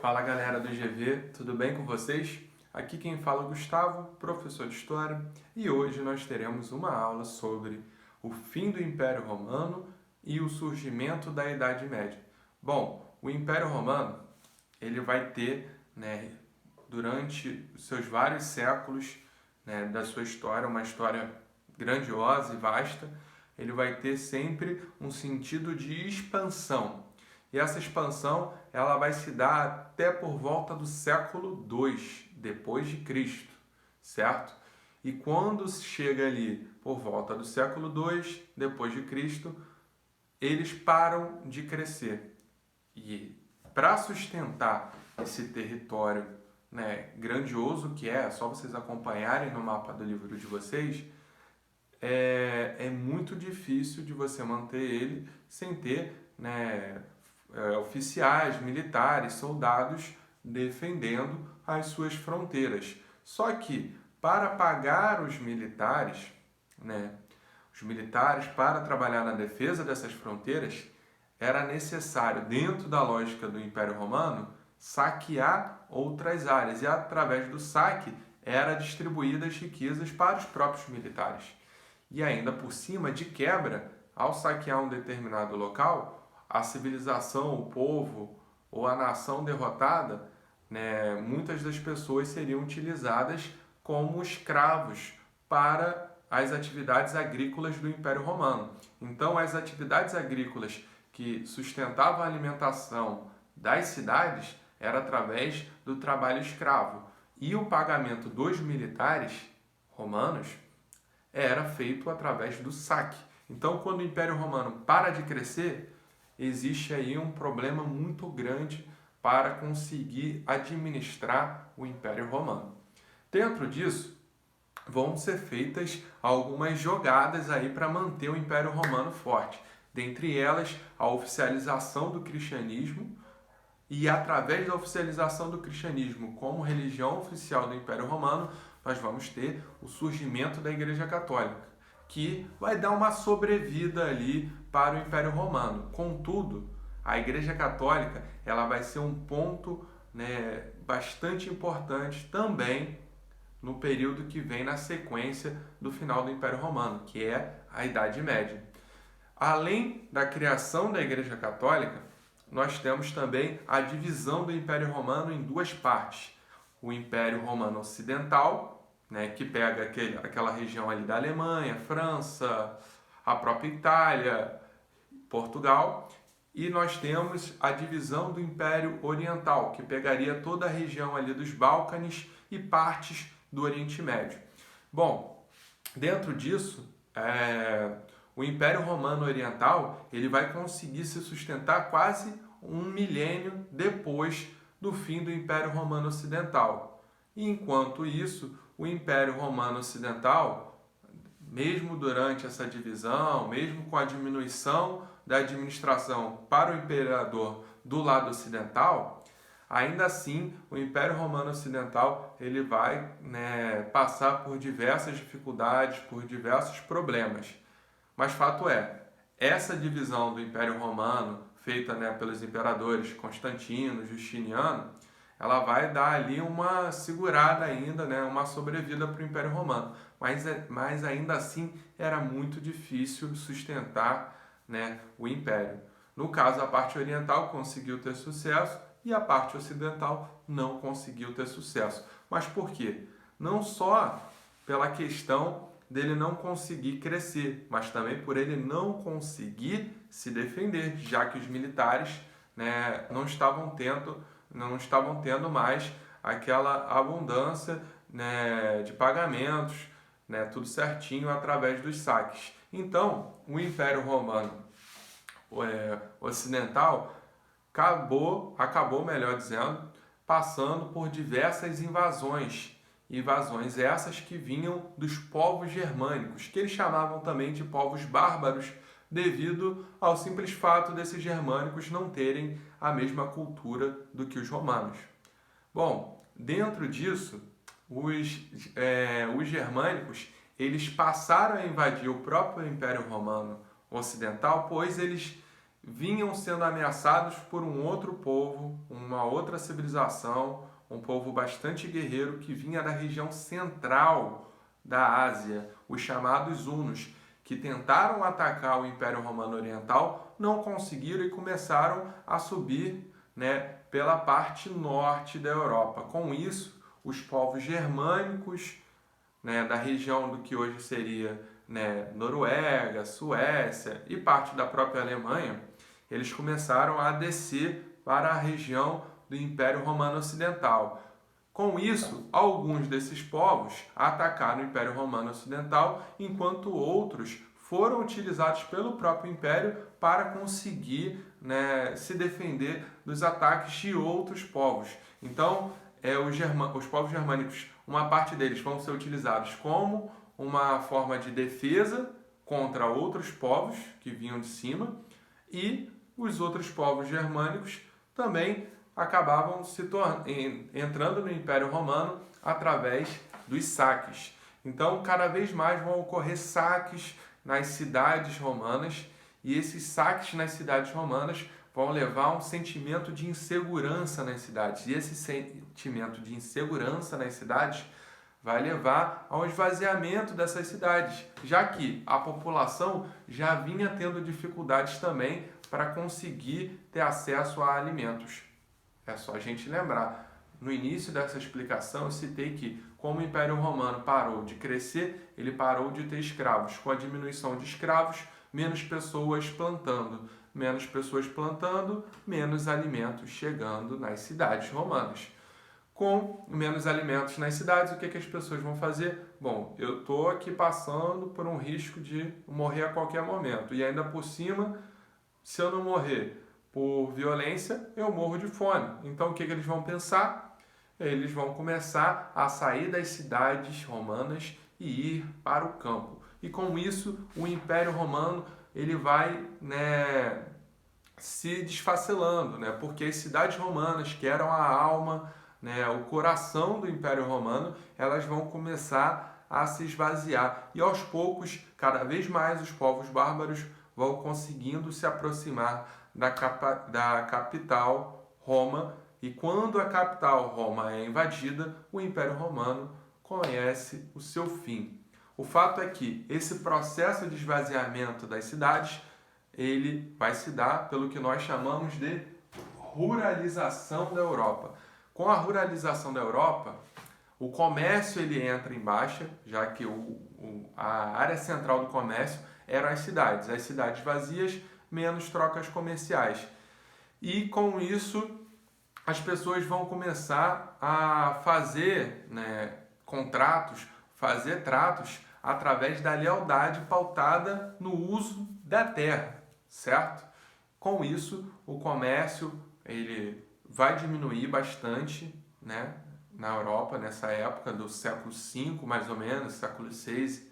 Fala galera do GV, tudo bem com vocês? Aqui quem fala é o Gustavo, professor de História, e hoje nós teremos uma aula sobre o fim do Império Romano e o surgimento da Idade Média. Bom, o Império Romano ele vai ter, durante os seus vários séculos, da sua história, uma história grandiosa e vasta, ele vai ter sempre um sentido de expansão. E essa expansão ela vai se dar até por volta do século II depois de Cristo, certo? E quando chega ali por volta do século II depois de Cristo, eles param de crescer. E para sustentar esse território, grandioso que é só vocês acompanharem no mapa do livro de vocês, é muito difícil de você manter ele sem ter, oficiais, militares, soldados defendendo as suas fronteiras. Só que para pagar os militares para trabalhar na defesa dessas fronteiras, era necessário, dentro da lógica do Império Romano, saquear outras áreas e através do saque eram distribuídas riquezas para os próprios militares. E ainda por cima, de quebra, ao saquear um determinado local, a civilização, o povo ou a nação derrotada, muitas das pessoas seriam utilizadas como escravos para as atividades agrícolas do Império Romano. Então, as atividades agrícolas que sustentavam a alimentação das cidades era através do trabalho escravo. E o pagamento dos militares romanos era feito através do saque. Então, quando o Império Romano para de crescer, existe aí um problema muito grande para conseguir administrar o Império Romano. Dentro disso, vão ser feitas algumas jogadas aí para manter o Império Romano forte. Dentre elas, a oficialização do cristianismo, e através da oficialização do cristianismo como religião oficial do Império Romano, nós vamos ter o surgimento da Igreja Católica, que vai dar uma sobrevida ali para o Império Romano. Contudo, a Igreja Católica ela vai ser um ponto bastante importante também no período que vem na sequência do final do Império Romano, que é a Idade Média. Além da criação da Igreja Católica, nós temos também a divisão do Império Romano em duas partes. O Império Romano Ocidental, que pega aquela região ali da Alemanha, França, a própria Itália, Portugal, e nós temos a divisão do Império Oriental, que pegaria toda a região ali dos Balcanes e partes do Oriente Médio. Bom, dentro disso, o Império Romano Oriental ele vai conseguir se sustentar quase um milênio depois do fim do Império Romano Ocidental. E enquanto isso, o Império Romano Ocidental, mesmo durante essa divisão, mesmo com a diminuição da administração para o imperador do lado ocidental, ainda assim o Império Romano Ocidental ele vai passar por diversas dificuldades, por diversos problemas. Mas fato é, essa divisão do Império Romano, feita pelos imperadores Constantino, Justiniano, ela vai dar ali uma segurada ainda, uma sobrevida para o Império Romano. Mas ainda assim era muito difícil sustentar o Império. No caso, a parte oriental conseguiu ter sucesso e a parte ocidental não conseguiu ter sucesso. Mas por quê? Não só pela questão dele não conseguir crescer, mas também por ele não conseguir se defender, já que os militares não estavam tendo mais aquela abundância de pagamentos, tudo certinho através dos saques. Então, o Império Romano Ocidental acabou, melhor dizendo, passando por diversas invasões essas que vinham dos povos germânicos, que eles chamavam também de povos bárbaros, devido ao simples fato desses germânicos não terem a mesma cultura do que os romanos. Bom, dentro disso, os germânicos eles passaram a invadir o próprio Império Romano Ocidental, pois eles vinham sendo ameaçados por um outro povo, uma outra civilização, um povo bastante guerreiro que vinha da região central da Ásia, os chamados hunos, que tentaram atacar o Império Romano Oriental, não conseguiram e começaram a subir, né, pela parte norte da Europa. Com isso, os povos germânicos, né, da região do que hoje seria, né, Noruega, Suécia e parte da própria Alemanha, eles começaram a descer para a região do Império Romano Ocidental. Com isso, alguns desses povos atacaram o Império Romano Ocidental, enquanto outros foram utilizados pelo próprio Império para conseguir, né, se defender dos ataques de outros povos. Então, os povos germânicos, uma parte deles vão ser utilizados como uma forma de defesa contra outros povos que vinham de cima, e os outros povos germânicos também acabavam entrando no Império Romano através dos saques. Então, cada vez mais vão ocorrer saques nas cidades romanas, e esses saques nas cidades romanas vão levar a um sentimento de insegurança nas cidades. E esse sentimento de insegurança nas cidades vai levar ao esvaziamento dessas cidades, já que a população já vinha tendo dificuldades também para conseguir ter acesso a alimentos. É só a gente lembrar. No início dessa explicação eu citei que, como o Império Romano parou de crescer, ele parou de ter escravos. Com a diminuição de escravos, menos pessoas plantando. Menos pessoas plantando, menos alimentos chegando nas cidades romanas. Com menos alimentos nas cidades, o que as pessoas vão fazer? Bom, eu estou aqui passando por um risco de morrer a qualquer momento. E ainda por cima, se eu não morrer por violência, eu morro de fome. Então o que eles vão pensar? Eles vão começar a sair das cidades romanas e ir para o campo. E com isso, o Império Romano ele vai, né, se desfacelando, né? Porque as cidades romanas, que eram a alma, né, o coração do Império Romano, elas vão começar a se esvaziar. E aos poucos, cada vez mais os povos bárbaros vão conseguindo se aproximar da capital Roma, e quando a capital Roma é invadida, o Império Romano conhece o seu fim. O fato é que esse processo de esvaziamento das cidades, ele vai se dar pelo que nós chamamos de ruralização da Europa. Com a ruralização da Europa, o comércio ele entra em baixa, já que a área central do comércio eram as cidades vazias, menos trocas comerciais. E com isso, as pessoas vão começar a fazer, né, contratos, fazer tratos através da lealdade pautada no uso da terra, certo? Com isso, o comércio ele vai diminuir bastante, né, na Europa, nessa época do século V, mais ou menos, século VI.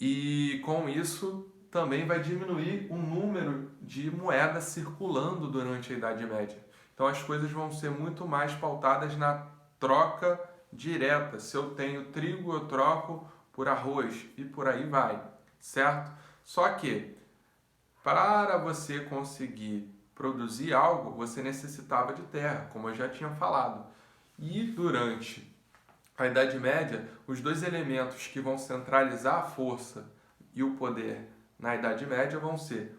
E com isso também vai diminuir o número de moedas circulando durante a Idade Média. Então as coisas vão ser muito mais pautadas na troca direta. Se eu tenho trigo, eu troco por arroz e por aí vai, certo? Só que para você conseguir produzir algo, você necessitava de terra, como eu já tinha falado. E durante a Idade Média, os dois elementos que vão centralizar a força e o poder na Idade Média vão ser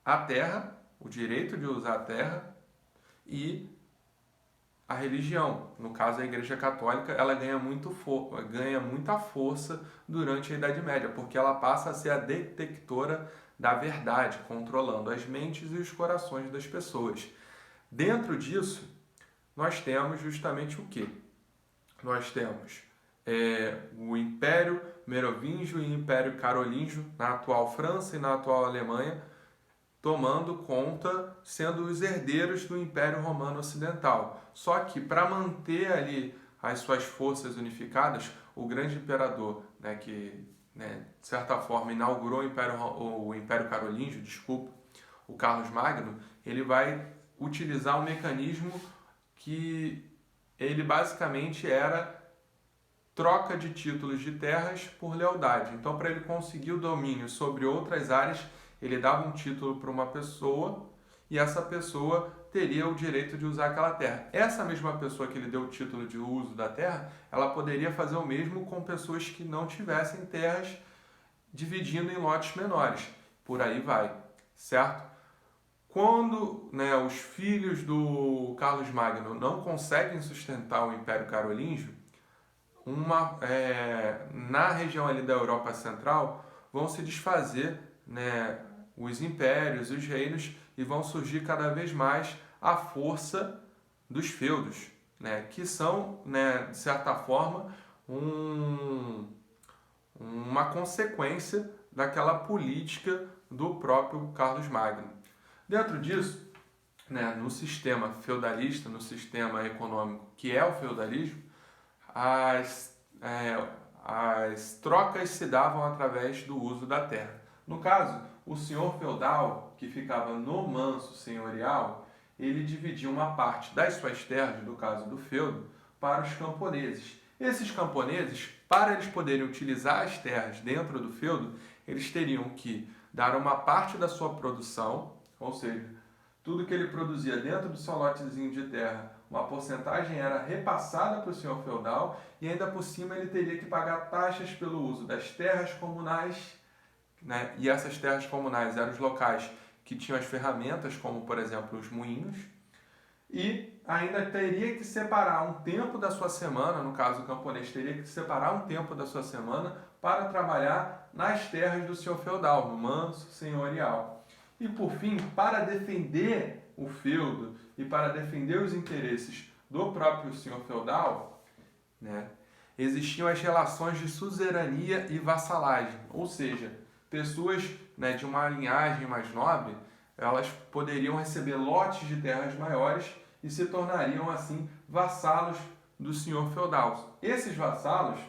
a terra, o direito de usar a terra, e a religião. No caso, a Igreja Católica, ela ganha muita força durante a Idade Média, porque ela passa a ser a detectora da verdade, controlando as mentes e os corações das pessoas. Dentro disso, nós temos justamente o quê? Nós temos o Império Merovingio e o Império Carolíngio, na atual França e na atual Alemanha, tomando conta, sendo os herdeiros do Império Romano Ocidental. Só que para manter ali as suas forças unificadas, o grande imperador, né, que, né, de certa forma inaugurou o Império Carolíngio, o Carlos Magno, ele vai utilizar um mecanismo que ele basicamente era troca de títulos de terras por lealdade. Então, para ele conseguir o domínio sobre outras áreas, ele dava um título para uma pessoa e essa pessoa teria o direito de usar aquela terra. Essa mesma pessoa que ele deu o título de uso da terra, ela poderia fazer o mesmo com pessoas que não tivessem terras, dividindo em lotes menores. Por aí vai, certo? Quando, né, os filhos do Carlos Magno não conseguem sustentar o Império Carolíngio, na região ali da Europa Central vão se desfazer, né, os impérios, os reinos, e vão surgir cada vez mais a força dos feudos, né, que são, né, de certa forma, uma consequência daquela política do próprio Carlos Magno. Dentro disso, né, no sistema feudalista, no sistema econômico que é o feudalismo, as trocas se davam através do uso da terra. No caso, o senhor feudal, que ficava no manso senhorial, ele dividia uma parte das suas terras, no caso do feudo, para os camponeses. Esses camponeses, para eles poderem utilizar as terras dentro do feudo, eles teriam que dar uma parte da sua produção, ou seja, tudo que ele produzia dentro do seu lotezinho de terra, uma porcentagem era repassada para o senhor feudal e ainda por cima ele teria que pagar taxas pelo uso das terras comunais, né? E essas terras comunais eram os locais que tinham as ferramentas, como por exemplo os moinhos, e ainda teria que separar um tempo da sua semana, no caso o camponês teria que separar um tempo da sua semana para trabalhar nas terras do senhor feudal, no manso senhorial. E por fim, para defender o feudo e para defender os interesses do próprio senhor feudal, né, existiam as relações de suzerania e vassalagem, ou seja, pessoas, né, de uma linhagem mais nobre, elas poderiam receber lotes de terras maiores e se tornariam assim vassalos do senhor feudal. Esses vassalos,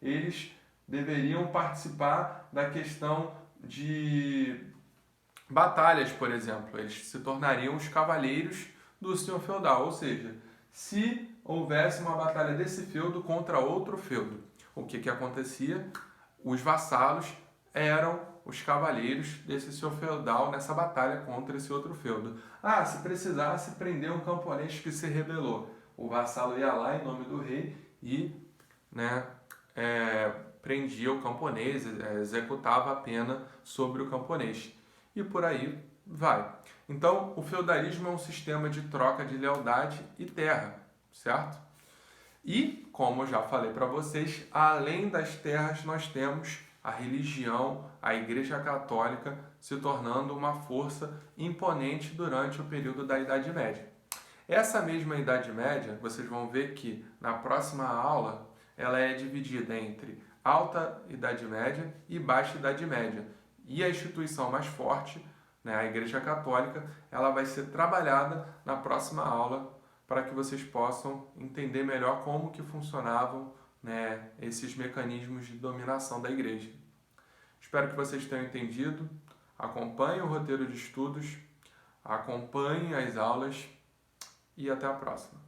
eles deveriam participar da questão de batalhas, por exemplo. Eles se tornariam os cavaleiros do senhor feudal, ou seja, se houvesse uma batalha desse feudo contra outro feudo, o que acontecia? Os vassalos eram os cavaleiros desse senhor feudal nessa batalha contra esse outro feudo. Se precisasse prender um camponês que se rebelou, o vassalo ia lá em nome do rei e, né, prendia o camponês, executava a pena sobre o camponês. E por aí vai. Então, o feudalismo é um sistema de troca de lealdade e terra, certo? E, como eu já falei para vocês, além das terras, nós temos a religião, a Igreja Católica, se tornando uma força imponente durante o período da Idade Média. Essa mesma Idade Média, vocês vão ver que na próxima aula, ela é dividida entre Alta Idade Média e Baixa Idade Média. E a instituição mais forte, né, a Igreja Católica, ela vai ser trabalhada na próxima aula para que vocês possam entender melhor como que funcionavam, né, esses mecanismos de dominação da Igreja. Espero que vocês tenham entendido. Acompanhem o roteiro de estudos, acompanhem as aulas e até a próxima.